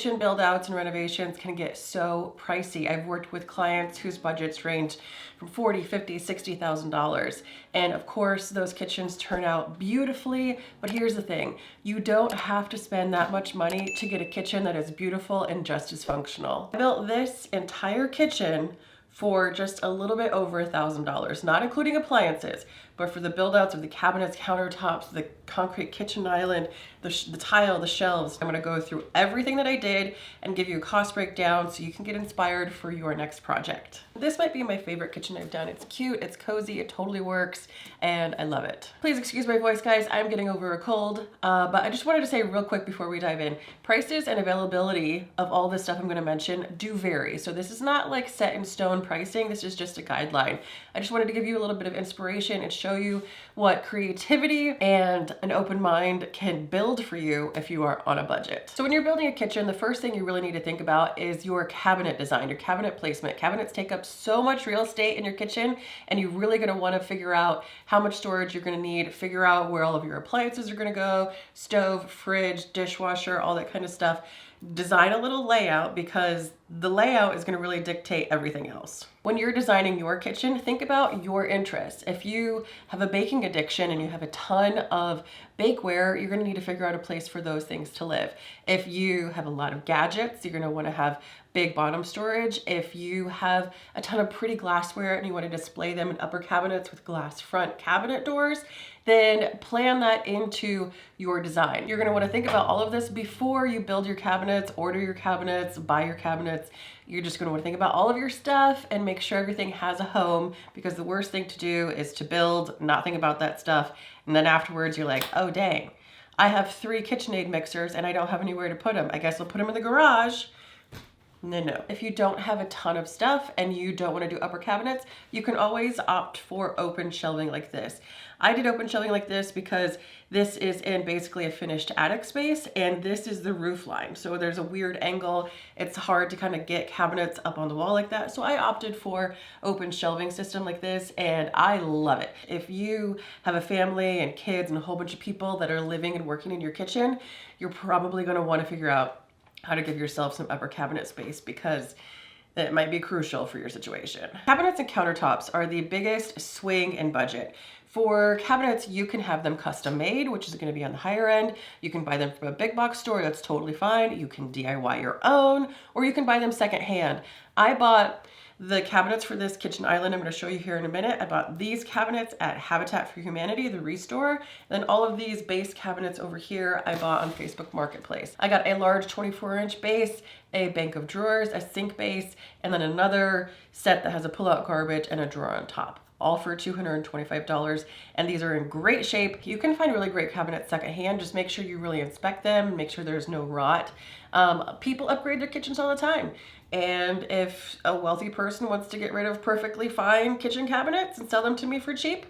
Kitchen build outs and renovations can get so pricey. I've worked with clients whose budgets range from $40,000, $50,000, $60,000. And of course, those kitchens turn out beautifully, but here's the thing. You don't have to spend that much money to get a kitchen that is beautiful and just as functional. I built this entire kitchen for just a little bit over $1,000, not including appliances, but for the build outs of the cabinets, countertops, the concrete kitchen island, the tile, the shelves. I'm gonna go through everything that I did and give you a cost breakdown so you can get inspired for your next project. This might be my favorite kitchen I've done. It's cute, it's cozy, it totally works, and I love it. Please excuse my voice, guys. I'm getting over a cold, but I just wanted to say real quick before we dive in, prices and availability of all this stuff I'm gonna mention do vary. So this is not like set in stone pricing, this is just a guideline. I just wanted to give you a little bit of inspiration and show you what creativity and an open mind can build for you if you are on a budget. So when you're building a kitchen, the first thing you really need to think about is your cabinet design, your cabinet placement. Cabinets take up so much real estate in your kitchen, and you're really gonna wanna figure out how much storage you're gonna need, figure out where all of your appliances are gonna go, stove, fridge, dishwasher, all that kind of stuff. Design a little layout because the layout is going to really dictate everything else. When you're designing your kitchen, think about your interests. If you have a baking addiction and you have a ton of bakeware, you're going to need to figure out a place for those things to live. If you have a lot of gadgets, you're going to want to have big bottom storage. If you have a ton of pretty glassware and you want to display them in upper cabinets with glass front cabinet doors, then plan that into your design. You're gonna wanna think about all of this before you build your cabinets, order your cabinets, buy your cabinets. You're just gonna wanna think about all of your stuff and make sure everything has a home, because the worst thing to do is to build, not think about that stuff, and then afterwards you're like, oh dang, I have 3 KitchenAid mixers and I don't have anywhere to put them. I guess I'll put them in the garage. No. If you don't have a ton of stuff and you don't want to do upper cabinets, you can always opt for open shelving like this. I did open shelving like this because this is in basically a finished attic space and this is the roof line. So there's a weird angle. It's hard to kind of get cabinets up on the wall like that. So I opted for open shelving system like this and I love it. If you have a family and kids and a whole bunch of people that are living and working in your kitchen, you're probably going to want to figure out how to give yourself some upper cabinet space because it might be crucial for your situation. Cabinets and countertops are the biggest swing in budget. For cabinets, you can have them custom made, which is going to be on the higher end. You can buy them from a big box store, that's totally fine. You can DIY your own, or you can buy them secondhand. I bought the cabinets for this kitchen island I'm going to show you here in a minute. I bought these cabinets at Habitat for Humanity, the restore. And then all of these base cabinets over here I bought on Facebook Marketplace. I got a large 24-inch base, a bank of drawers, a sink base, and then another set that has a pull-out garbage and a drawer on top. All for $225, and these are in great shape. You can find really great cabinets secondhand. Just make sure you really inspect them and make sure there's no rot. People upgrade their kitchens all the time. And if a wealthy person wants to get rid of perfectly fine kitchen cabinets and sell them to me for cheap,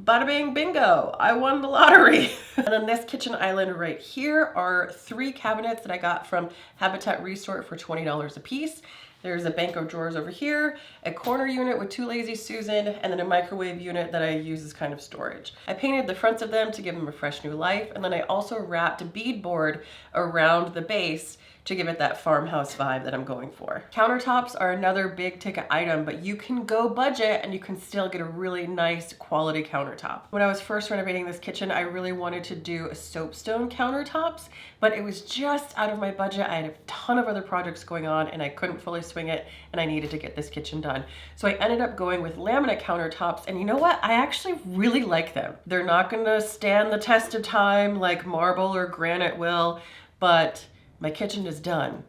bada bing bingo, I won the lottery. And then this kitchen island right here are 3 cabinets that I got from Habitat Restore for $20 a piece. There's a bank of drawers over here, a corner unit with 2 Lazy Susan, and then a microwave unit that I use as kind of storage. I painted the fronts of them to give them a fresh new life, and then I also wrapped a beadboard around the base to give it that farmhouse vibe that I'm going for. Countertops are another big ticket item, but you can go budget and you can still get a really nice quality countertop. When I was first renovating this kitchen, I really wanted to do a soapstone countertops, but it was just out of my budget. I had a ton of other projects going on and I couldn't fully swing it, and I needed to get this kitchen done. So I ended up going with laminate countertops, and you know what? I actually really like them. They're not gonna stand the test of time like marble or granite will, but my kitchen is done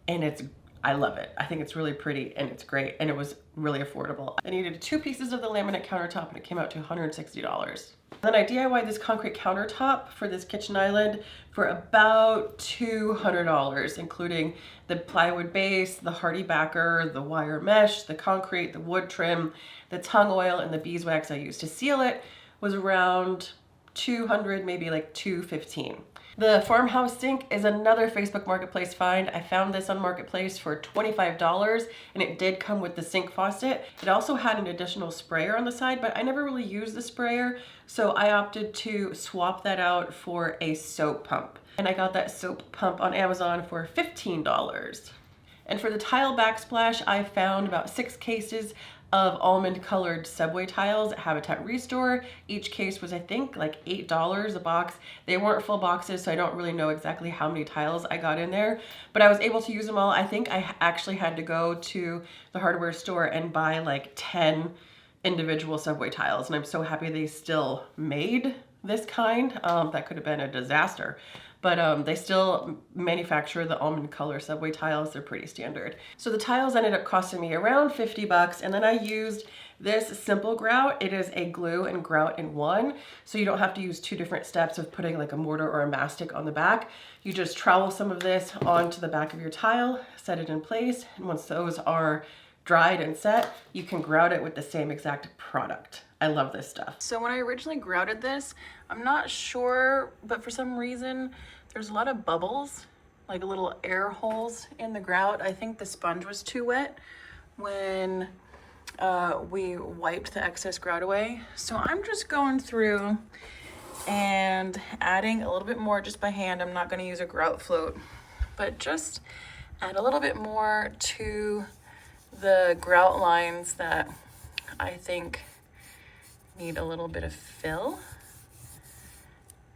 and I love it. I think it's really pretty and it's great, and it was really affordable. I needed 2 pieces of the laminate countertop and it came out to $160. Then I DIY'd this concrete countertop for this kitchen island for about $200, including the plywood base, the hardy backer, the wire mesh, the concrete, the wood trim, the tung oil, and the beeswax I used to seal it was around $200, maybe like $215. The farmhouse sink is another Facebook Marketplace find. I found this on Marketplace for $25, and it did come with the sink faucet. It also had an additional sprayer on the side, but I never really used the sprayer, so I opted to swap that out for a soap pump. And I got that soap pump on Amazon for $15. And for the tile backsplash, I found about 6 cases of almond colored subway tiles at Habitat Restore. Each case was, I think, like $8 a box. They weren't full boxes, so I don't really know exactly how many tiles I got in there, but I was able to use them all. I think I actually had to go to the hardware store and buy like 10 individual subway tiles, and I'm so happy they still made this kind. That could have been a disaster. But they still manufacture the almond color subway tiles. They're pretty standard. So the tiles ended up costing me around 50 bucks. And then I used this simple grout. It is a glue and grout in one. So you don't have to use 2 different steps of putting like a mortar or a mastic on the back. You just trowel some of this onto the back of your tile, set it in place. And once those are dried and set, you can grout it with the same exact product. I love this stuff. So when I originally grouted this, I'm not sure, but for some reason, there's a lot of bubbles, like little air holes in the grout. I think the sponge was too wet when we wiped the excess grout away. So I'm just going through and adding a little bit more just by hand. I'm not gonna use a grout float, but just add a little bit more to the grout lines that I think need a little bit of fill,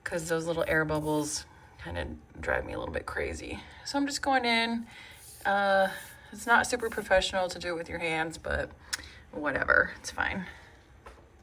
because those little air bubbles kind of drive me a little bit crazy. So I'm just going in. It's not super professional to do it with your hands, but whatever, it's fine.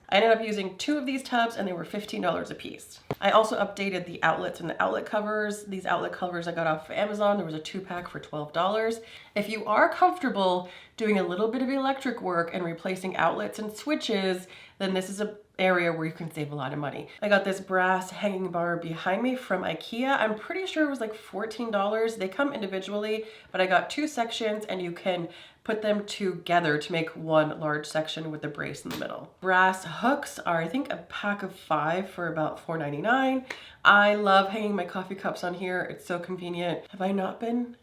I ended up using 2 of these tubs and they were $15 a piece. I also updated the outlets and the outlet covers. These outlet covers I got off of Amazon. There was a 2-pack for $12. If you are comfortable doing a little bit of electric work and replacing outlets and switches, then this is an area where you can save a lot of money. I got this brass hanging bar behind me from IKEA. I'm pretty sure it was like $14. They come individually, but I got 2 sections and you can put them together to make one large section with the brace in the middle. Brass hooks are, I think, a pack of 5 for about $4.99. I love hanging my coffee cups on here. It's so convenient. Have I not been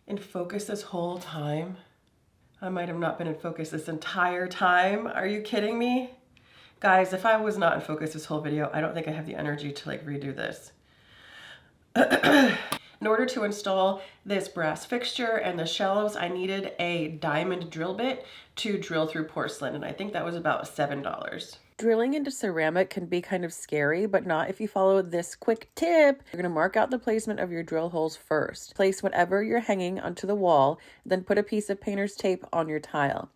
in focus this whole time? I might have not been in focus this entire time. Are you kidding me? Guys, if I was not in focus this whole video, I don't think I have the energy to like redo this. In order to install this brass fixture and the shelves, I needed a diamond drill bit to drill through porcelain, and I think that was about $7. Drilling into ceramic can be kind of scary, but not if you follow this quick tip. You're going to mark out the placement of your drill holes first. Place whatever you're hanging onto the wall, then put a piece of painter's tape on your tile.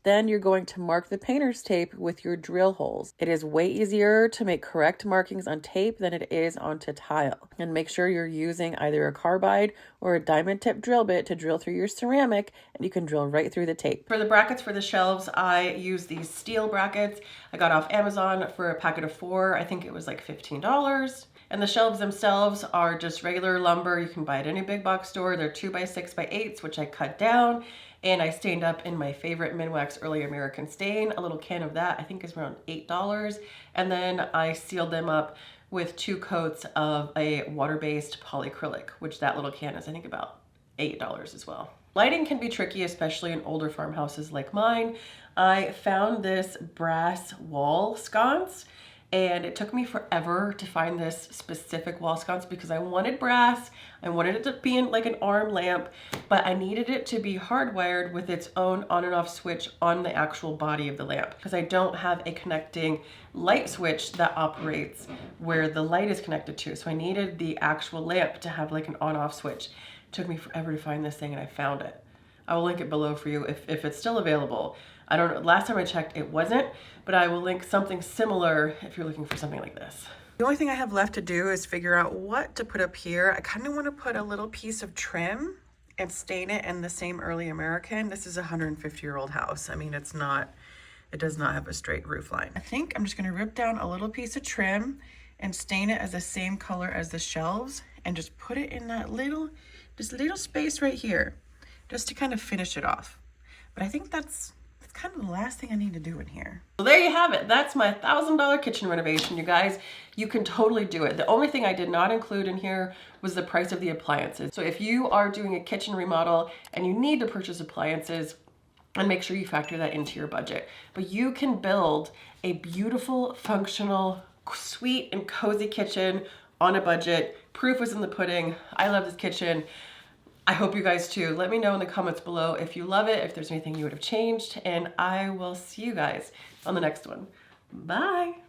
Then you're going to mark the painter's tape with your drill holes. It is way easier to make correct markings on tape than it is onto tile. And make sure you're using either a carbide or a diamond tip drill bit to drill through your ceramic, and you can drill right through the tape. For the brackets for the shelves, I use these steel brackets. I got off Amazon for a packet of 4. I think it was like $15. And the shelves themselves are just regular lumber. You can buy it at any big box store. They're 2x6x8s, which I cut down. And I stained up in my favorite Minwax Early American stain. A little can of that I think is around $8. And then I sealed them up with 2 coats of a water-based polyacrylic, which that little can is I think about $8 as well. Lighting can be tricky, especially in older farmhouses like mine. I found this brass wall sconce, and it took me forever to find this specific wall sconce because I wanted brass. I wanted it to be in like an arm lamp, but I needed it to be hardwired with its own on and off switch on the actual body of the lamp, because I don't have a connecting light switch that operates where the light is connected to. So I needed the actual lamp to have like an on-off switch. It took me forever to find this thing, and I found it. I will link it below for you if it's still available. I don't know, last time I checked it wasn't, but I will link something similar if you're looking for something like this. The only thing I have left to do is figure out what to put up here. I kind of want to put a little piece of trim and stain it in the same Early American. This is a 150-year-old house. I mean, it does not have a straight roof line. I think I'm just going to rip down a little piece of trim and stain it as the same color as the shelves and just put it in that little space right here, just to kind of finish it off. But I think that's kind of the last thing I need to do in here. So there you have it. That's my $1,000 kitchen renovation, you guys. You can totally do it. The only thing I did not include in here was the price of the appliances. So if you are doing a kitchen remodel and you need to purchase appliances, and make sure you factor that into your budget. But you can build a beautiful, functional, sweet and cozy kitchen on a budget. Proof was in the pudding. I love this kitchen. I hope you guys too. Let me know in the comments below if you love it, if there's anything you would have changed, and I will see you guys on the next one. Bye.